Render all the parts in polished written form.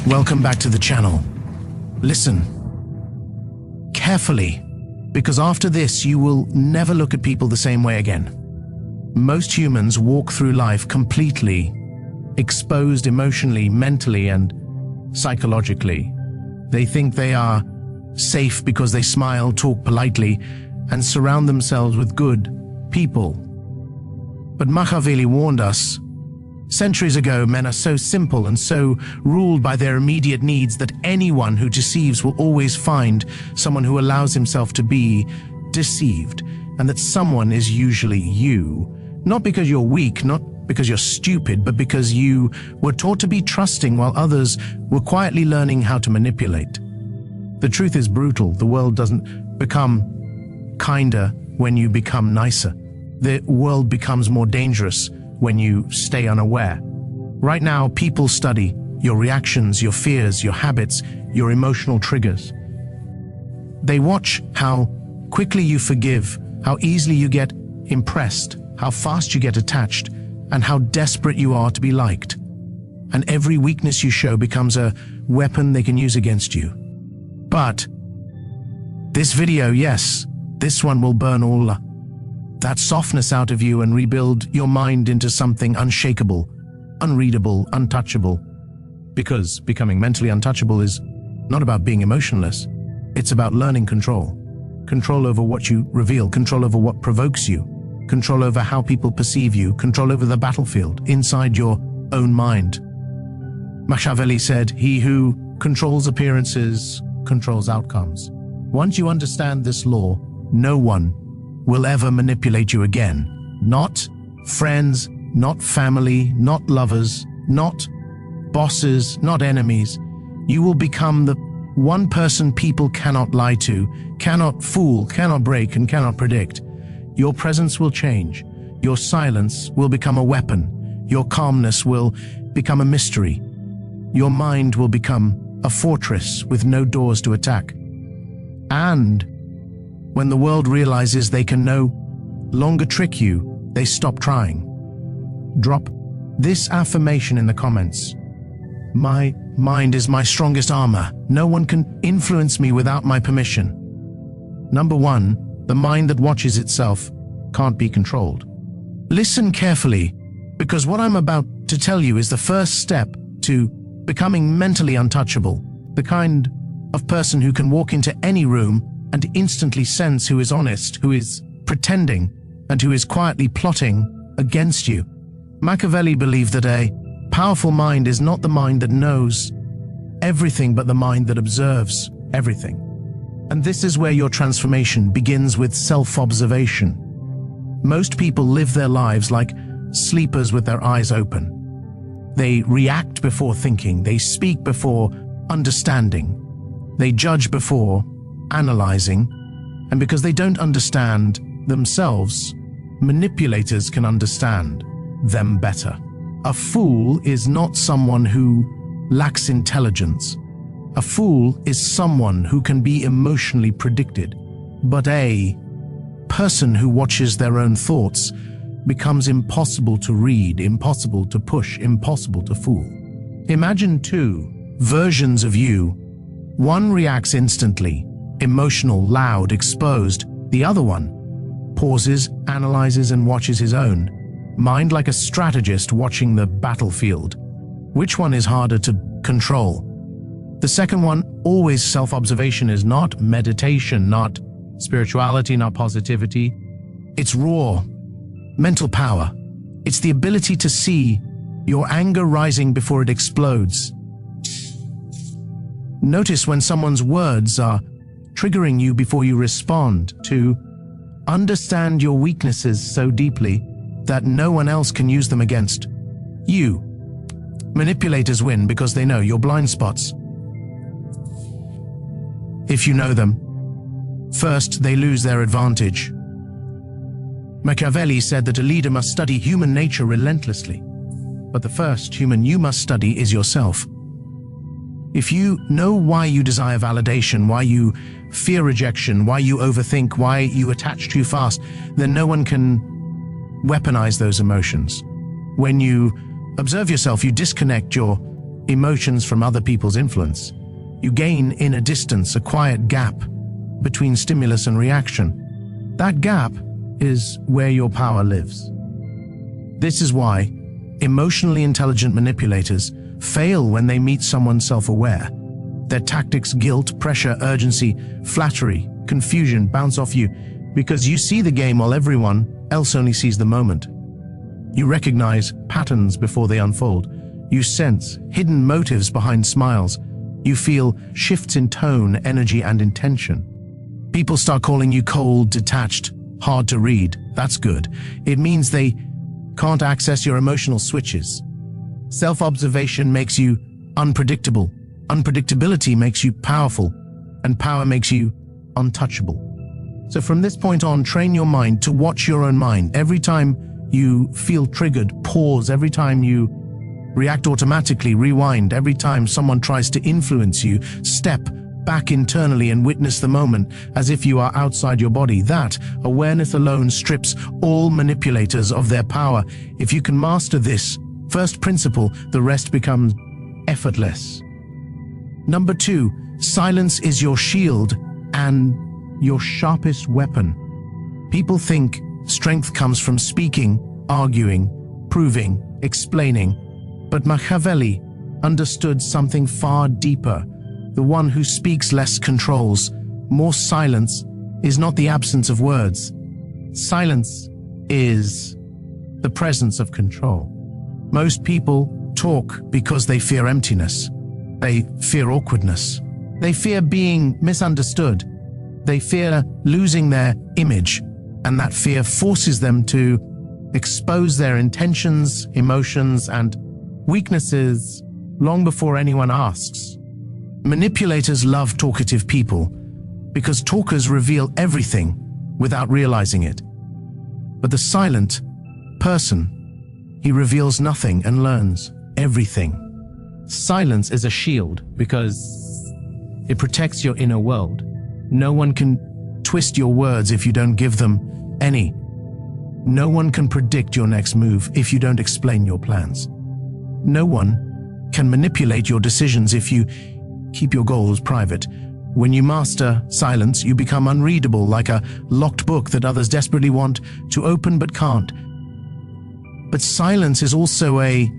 Welcome back to the channel. Listen carefully, because after this you will never look at people the same way again. Most humans walk through life completely exposed emotionally, mentally, and psychologically. They think they are safe because they smile, talk politely, and surround themselves with good people. But Machiavelli warned us, centuries ago, men are so simple and so ruled by their immediate needs that anyone who deceives will always find someone who allows himself to be deceived, and that someone is usually you. Not because you're weak, not because you're stupid, but because you were taught to be trusting while others were quietly learning how to manipulate. The truth is brutal. The world doesn't become kinder when you become nicer. The world becomes more dangerous when you stay unaware. Right now, people study your reactions, your fears, your habits, your emotional triggers. They watch how quickly you forgive, how easily you get impressed, how fast you get attached, and how desperate you are to be liked. And every weakness you show becomes a weapon they can use against you. But this video, yes, this one will burn all that softness out of you and rebuild your mind into something unshakable, unreadable, untouchable. Because becoming mentally untouchable is not about being emotionless. It's about learning control. Control over what you reveal, control over what provokes you, control over how people perceive you, control over the battlefield inside your own mind. Machiavelli said, "He who controls appearances controls outcomes." Once you understand this law, no one will ever manipulate you again. Not friends, not family, not lovers, not bosses, not enemies. You will become the one person people cannot lie to, cannot fool, cannot break, and cannot predict. Your presence will change. Your silence will become a weapon. Your calmness will become a mystery. Your mind will become a fortress with no doors to attack. And when the world realizes they can no longer trick you, they stop trying. Drop this affirmation in the comments. My mind is my strongest armor. No one can influence me without my permission. Number 1. The mind that watches itself can't be controlled. Listen carefully, because what I'm about to tell you is the first step to becoming mentally untouchable, the kind of person who can walk into any room and instantly sense who is honest, who is pretending, and who is quietly plotting against you. Machiavelli believed that a powerful mind is not the mind that knows everything, but the mind that observes everything. And this is where your transformation begins, with self-observation. Most people live their lives like sleepers with their eyes open. They react before thinking, they speak before understanding, they judge before analyzing, and because they don't understand themselves, manipulators can understand them better. A fool is not someone who lacks intelligence. A fool is someone who can be emotionally predicted, but a person who watches their own thoughts becomes impossible to read, impossible to push, impossible to fool. Imagine two versions of you. One reacts instantly, emotional, loud, exposed. The other one pauses, analyzes, and watches his own mind like a strategist watching the battlefield. Which one is harder to control? The second one, always self-observation, is not meditation, not spirituality, not positivity. It's raw mental power. It's the ability to see your anger rising before it explodes. Notice when someone's words are triggering you before you respond, to understand your weaknesses so deeply that no one else can use them against you. Manipulators win because they know your blind spots. If you know them, first they lose their advantage. Machiavelli said that a leader must study human nature relentlessly, but the first human you must study is yourself. If you know why you desire validation, why you fear rejection, why you overthink, why you attach too fast, then no one can weaponize those emotions. When you observe yourself, you disconnect your emotions from other people's influence. You gain inner distance, a quiet gap between stimulus and reaction. That gap is where your power lives. This is why emotionally intelligent manipulators fail when they meet someone self-aware. Their tactics, guilt, pressure, urgency, flattery, confusion bounce off you because you see the game while everyone else only sees the moment. You recognize patterns before they unfold. You sense hidden motives behind smiles. You feel shifts in tone, energy, and intention. People start calling you cold, detached, hard to read. That's good. It means they can't access your emotional switches. Self-observation makes you unpredictable. Unpredictability makes you powerful, and power makes you untouchable. So from this point on, train your mind to watch your own mind. Every time you feel triggered, pause. Every time you react automatically, rewind. Every time someone tries to influence you, step back internally and witness the moment as if you are outside your body. That awareness alone strips all manipulators of their power. If you can master this first principle, the rest becomes effortless. Number 2, silence is your shield and your sharpest weapon. People think strength comes from speaking, arguing, proving, explaining. But Machiavelli understood something far deeper. The one who speaks less controls. More silence is not the absence of words. Silence is the presence of control. Most people talk because they fear emptiness. They fear awkwardness. They fear being misunderstood. They fear losing their image, and that fear forces them to expose their intentions, emotions, and weaknesses long before anyone asks. Manipulators love talkative people because talkers reveal everything without realizing it. But the silent person, he reveals nothing and learns everything. Silence is a shield because it protects your inner world. No one can twist your words if you don't give them any. No one can predict your next move if you don't explain your plans. No one can manipulate your decisions if you keep your goals private. When you master silence, you become unreadable, like a locked book that others desperately want to open but can't. But silence is also a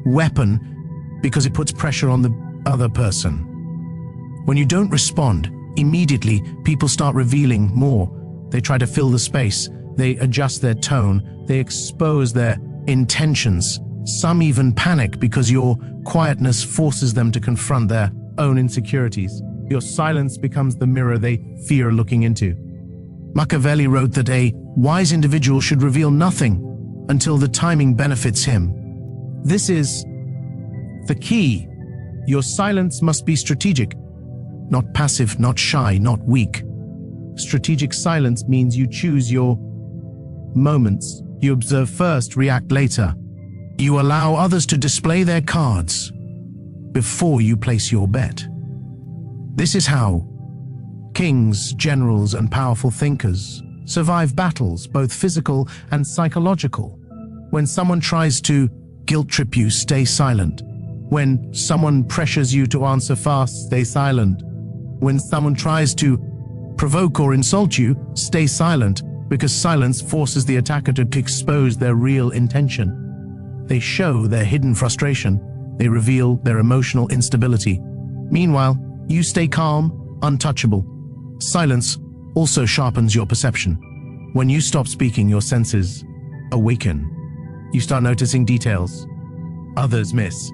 weapon because it puts pressure on the other person. When you don't respond immediately, people start revealing more. They try to fill the space. They adjust their tone. They expose their intentions. Some even panic because your quietness forces them to confront their own insecurities. Your silence becomes the mirror they fear looking into. Machiavelli wrote that a wise individual should reveal nothing until the timing benefits him. This is the key. Your silence must be strategic, not passive, not shy, not weak. Strategic silence means you choose your moments. You observe first, react later. You allow others to display their cards before you place your bet. This is how kings, generals, and powerful thinkers survive battles, both physical and psychological. When someone tries to guilt trip you, stay silent. When someone pressures you to answer fast, stay silent. When someone tries to provoke or insult you, stay silent, because silence forces the attacker to expose their real intention. They show their hidden frustration. They reveal their emotional instability. Meanwhile, you stay calm, untouchable. Silence also sharpens your perception. When you stop speaking, your senses awaken. You start noticing details others miss.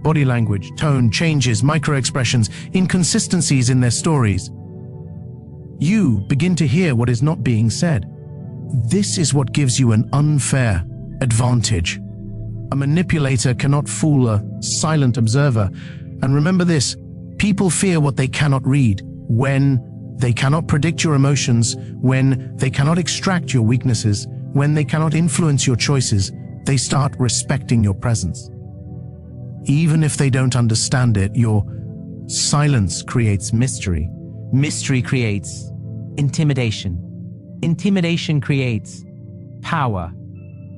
Body language, tone, changes, micro-expressions, inconsistencies in their stories. You begin to hear what is not being said. This is what gives you an unfair advantage. A manipulator cannot fool a silent observer. And remember this, people fear what they cannot read. When they cannot predict your emotions, when they cannot extract your weaknesses, when they cannot influence your choices, they start respecting your presence. Even if they don't understand it, your silence creates mystery. Mystery creates intimidation. Intimidation creates power.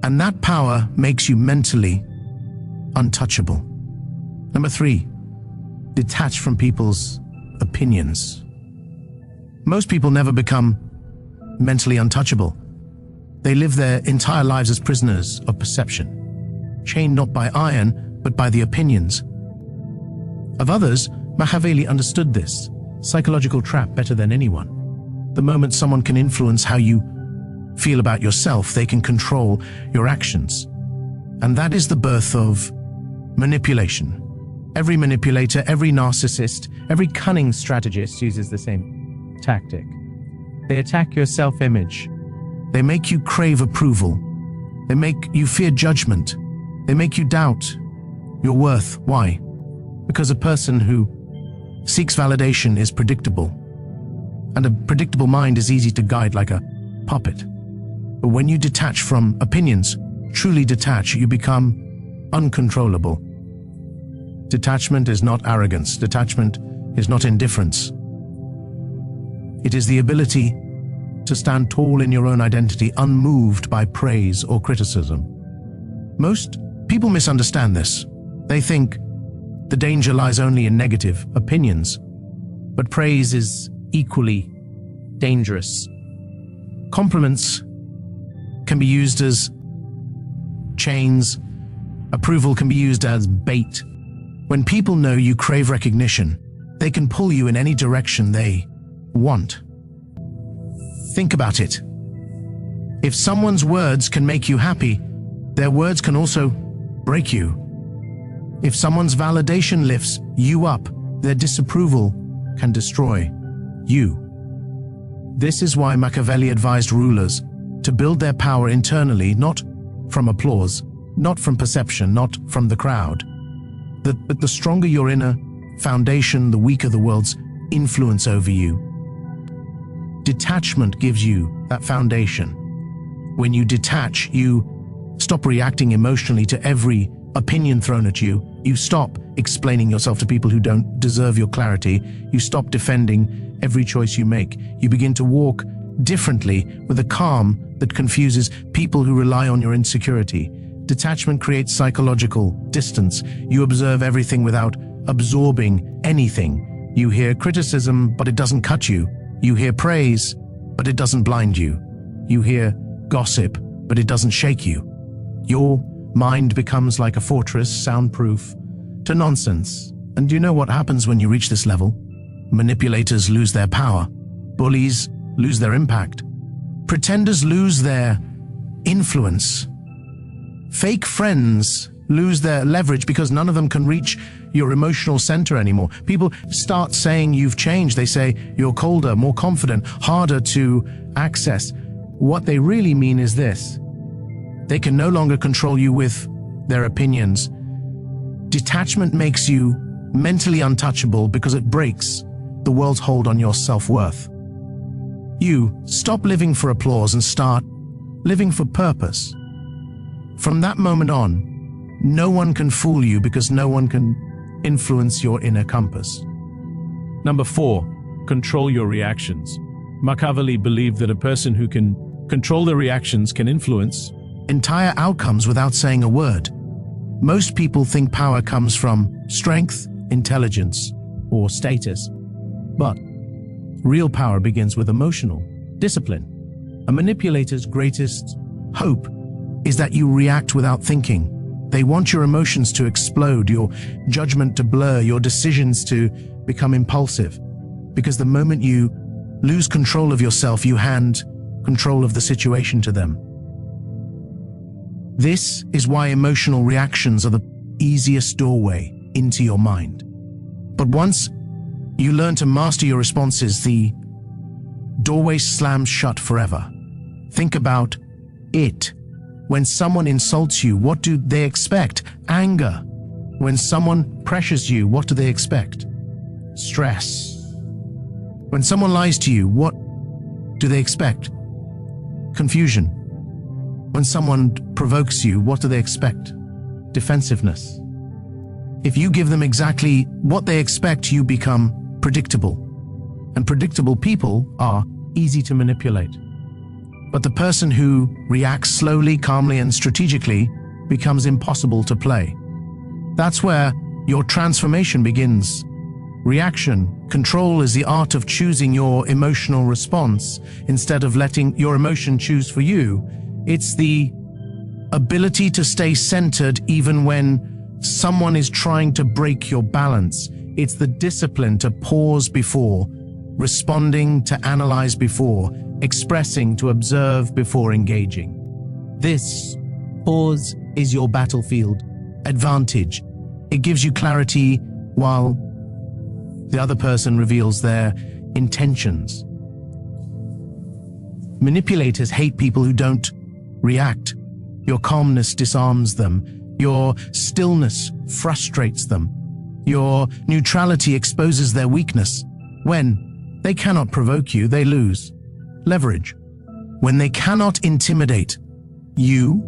And that power makes you mentally untouchable. Number 3, detach from people's opinions. Most people never become mentally untouchable. They live their entire lives as prisoners of perception, chained not by iron, but by the opinions of others. Machiavelli understood this psychological trap better than anyone. The moment someone can influence how you feel about yourself, they can control your actions. And that is the birth of manipulation. Every manipulator, every narcissist, every cunning strategist uses the same tactic. They attack your self-image. They make you crave approval. They make you fear judgment. They make you doubt your worth. Why? Because a person who seeks validation is predictable, and a predictable mind is easy to guide like a puppet. But when you detach from opinions, truly detach, you become uncontrollable. Detachment is not arrogance. Detachment is not indifference. It is the ability to stand tall in your own identity, unmoved by praise or criticism. Most people misunderstand this. They think the danger lies only in negative opinions, but praise is equally dangerous. Compliments can be used as chains. Approval can be used as bait. When people know you crave recognition, they can pull you in any direction they want. Think about it. If someone's words can make you happy, their words can also break you. If someone's validation lifts you up, their disapproval can destroy you. This is why Machiavelli advised rulers to build their power internally, not from applause, not from perception, not from the crowd. But the stronger your inner foundation, the weaker the world's influence over you. Detachment gives you that foundation. When you detach, you stop reacting emotionally to every opinion thrown at you. You stop explaining yourself to people who don't deserve your clarity. You stop defending every choice you make. You begin to walk differently with a calm that confuses people who rely on your insecurity. Detachment creates psychological distance. You observe everything without absorbing anything. You hear criticism, but it doesn't cut you. You hear praise, but it doesn't blind you. You hear gossip, but it doesn't shake you. Your mind becomes like a fortress, soundproof to nonsense. And do you know what happens when you reach this level? Manipulators lose their power. Bullies lose their impact. Pretenders lose their influence. Fake friends lose their leverage because none of them can reach your emotional center anymore. People start saying you've changed. They say you're colder, more confident, harder to access. What they really mean is this: they can no longer control you with their opinions. Detachment makes you mentally untouchable because it breaks the world's hold on your self-worth. You stop living for applause and start living for purpose. From that moment on, no one can fool you because no one can influence your inner compass. Number 4, control your reactions. Machiavelli believed that a person who can control their reactions can influence entire outcomes without saying a word. Most people think power comes from strength, intelligence, or status. But real power begins with emotional discipline. A manipulator's greatest hope is that you react without thinking. They want your emotions to explode, your judgment to blur, your decisions to become impulsive. Because the moment you lose control of yourself, you hand control of the situation to them. This is why emotional reactions are the easiest doorway into your mind. But once you learn to master your responses, the doorway slams shut forever. Think about it. When someone insults you, what do they expect? Anger. When someone pressures you, what do they expect? Stress. When someone lies to you, what do they expect? Confusion. When someone provokes you, what do they expect? Defensiveness. If you give them exactly what they expect, you become predictable. And predictable people are easy to manipulate. But the person who reacts slowly, calmly, and strategically becomes impossible to play. That's where your transformation begins. Reaction control is the art of choosing your emotional response instead of letting your emotion choose for you. It's the ability to stay centered even when someone is trying to break your balance. It's the discipline to pause before responding, to analyze before expressing, to observe before engaging. This pause is your battlefield advantage. It gives you clarity while the other person reveals their intentions. Manipulators hate people who don't react. Your calmness disarms them. Your stillness frustrates them. Your neutrality exposes their weakness. When they cannot provoke you, they lose leverage. When they cannot intimidate you,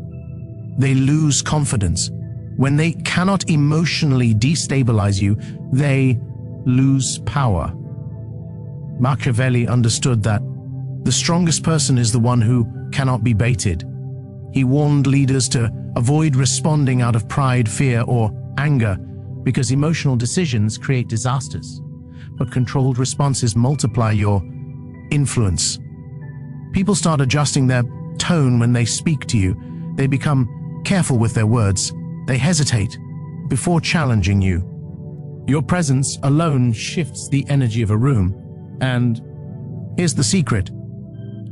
they lose confidence. When they cannot emotionally destabilize you, they lose power. Machiavelli understood that the strongest person is the one who cannot be baited. He warned leaders to avoid responding out of pride, fear, or anger, because emotional decisions create disasters, but controlled responses multiply your influence. People start adjusting their tone when they speak to you. They become careful with their words. They hesitate before challenging you. Your presence alone shifts the energy of a room. And here's the secret.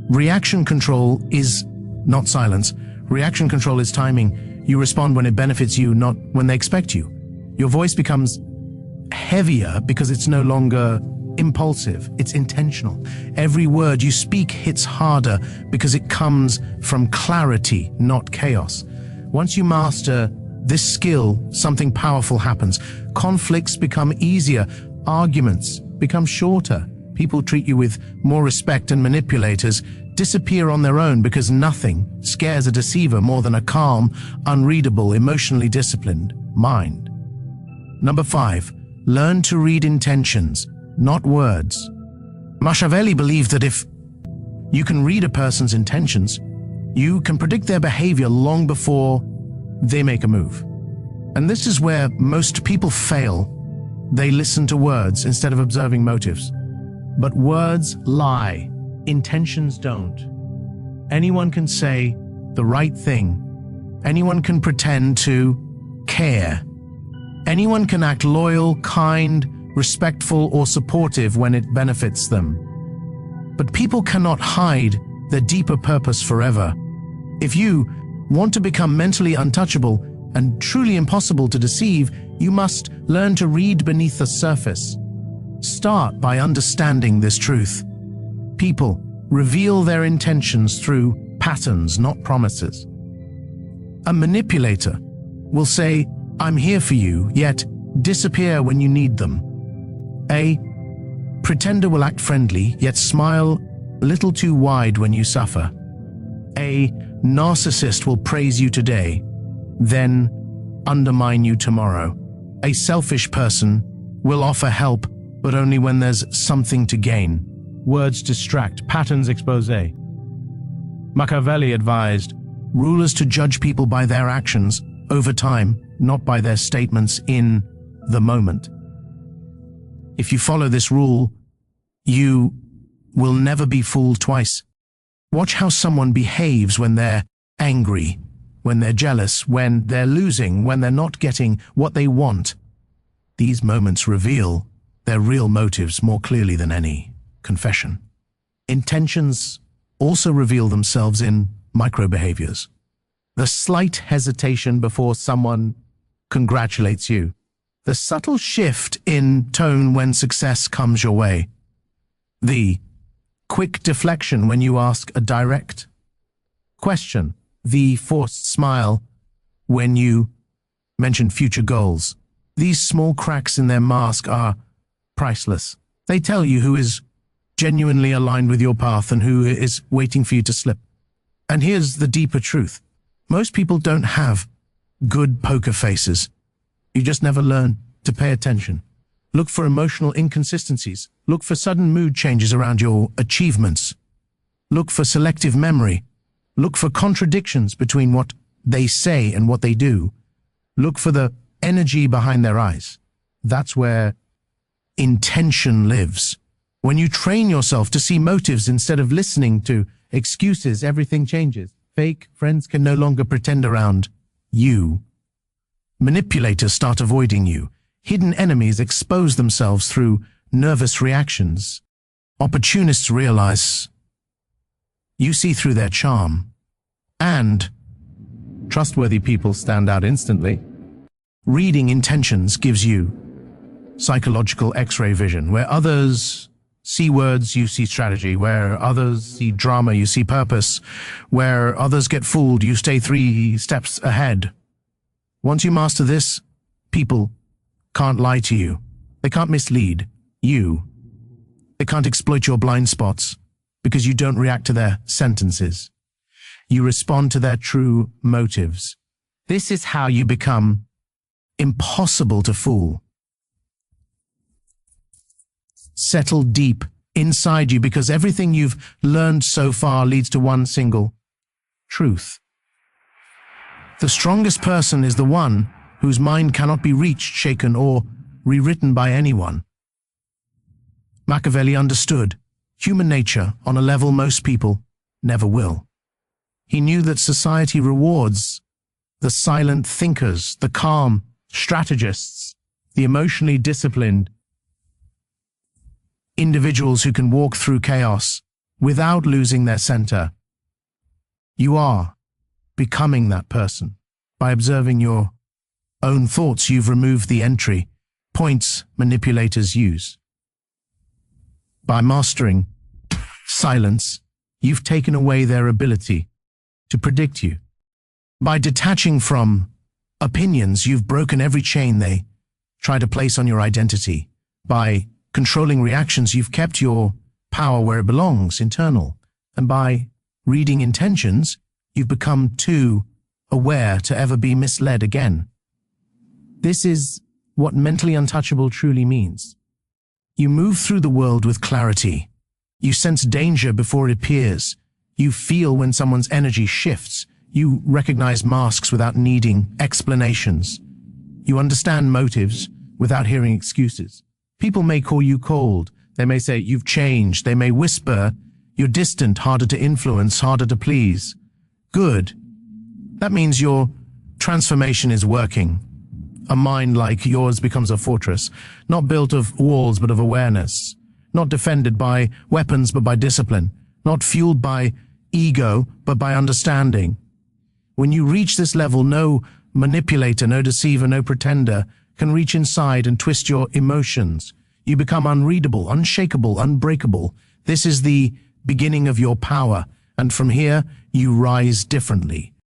Reaction control is not silence. Reaction control is timing. You respond when it benefits you, not when they expect you. Your voice becomes heavier because it's no longer impulsive, it's intentional. Every word you speak hits harder because it comes from clarity, not chaos. Once you master this skill, something powerful happens. Conflicts become easier, arguments become shorter. People treat you with more respect, and manipulators disappear on their own because nothing scares a deceiver more than a calm, unreadable, emotionally disciplined mind. Number 5, learn to read intentions, not words. Machiavelli believed that if you can read a person's intentions, you can predict their behavior long before they make a move. And this is where most people fail. They listen to words instead of observing motives. But words lie, intentions don't. Anyone can say the right thing. Anyone can pretend to care. Anyone can act loyal, kind, respectful, or supportive when it benefits them. But people cannot hide their deeper purpose forever. If you want to become mentally untouchable and truly impossible to deceive, you must learn to read beneath the surface. Start by understanding this truth. People reveal their intentions through patterns, not promises. A manipulator will say, "I'm here for you," yet disappear when you need them. A pretender will act friendly, yet smile a little too wide when you suffer. A narcissist will praise you today, then undermine you tomorrow. A selfish person will offer help, but only when there's something to gain. Words distract, patterns expose. Machiavelli advised rulers to judge people by their actions over time, not by their statements in the moment. If you follow this rule, you will never be fooled twice. Watch how someone behaves when they're angry, when they're jealous, when they're losing, when they're not getting what they want. These moments reveal their real motives more clearly than any confession. Intentions also reveal themselves in micro-behaviors. The slight hesitation before someone congratulates you. The subtle shift in tone when success comes your way. The quick deflection when you ask a direct question. The forced smile when you mention future goals. These small cracks in their mask are priceless. They tell you who is genuinely aligned with your path and who is waiting for you to slip. And here's the deeper truth. Most people don't have good poker faces. You just never learn to pay attention. Look for emotional inconsistencies. Look for sudden mood changes around your achievements. Look for selective memory. Look for contradictions between what they say and what they do. Look for the energy behind their eyes. That's where intention lives. When you train yourself to see motives instead of listening to excuses, everything changes. Fake friends can no longer pretend around you. Manipulators start avoiding you. Hidden enemies expose themselves through nervous reactions. Opportunists realize you see through their charm. And trustworthy people stand out instantly. Reading intentions gives you psychological X-ray vision. Where others see words, you see strategy. Where others see drama, you see purpose. Where others get fooled, you stay 3 steps ahead. Once you master this, people can't lie to you. They can't mislead you. They can't exploit your blind spots because you don't react to their sentences. You respond to their true motives. This is how you become impossible to fool. Settle deep inside you because everything you've learned so far leads to one single truth. The strongest person is the one whose mind cannot be reached, shaken, or rewritten by anyone. Machiavelli understood human nature on a level most people never will. He knew that society rewards the silent thinkers, the calm strategists, the emotionally disciplined individuals who can walk through chaos without losing their center. You are becoming that person. By observing your own thoughts, you've removed the entry points manipulators use. By mastering silence, you've taken away their ability to predict you. By detaching from opinions, you've broken every chain they try to place on your identity. By controlling reactions, you've kept your power where it belongs, internal. And by reading intentions, you've become too aware to ever be misled again. This is what mentally untouchable truly means. You move through the world with clarity. You sense danger before it appears. You feel when someone's energy shifts. You recognize masks without needing explanations. You understand motives without hearing excuses. People may call you cold. They may say you've changed. They may whisper you're distant, harder to influence, harder to please. Good. That means your transformation is working. A mind like yours becomes a fortress, not built of walls but of awareness, not defended by weapons but by discipline, not fueled by ego but by understanding. When you reach this level, no manipulator, no deceiver, no pretender can reach inside and twist your emotions. You become unreadable, unshakable, unbreakable. This is the beginning of your power, and from here you rise differently.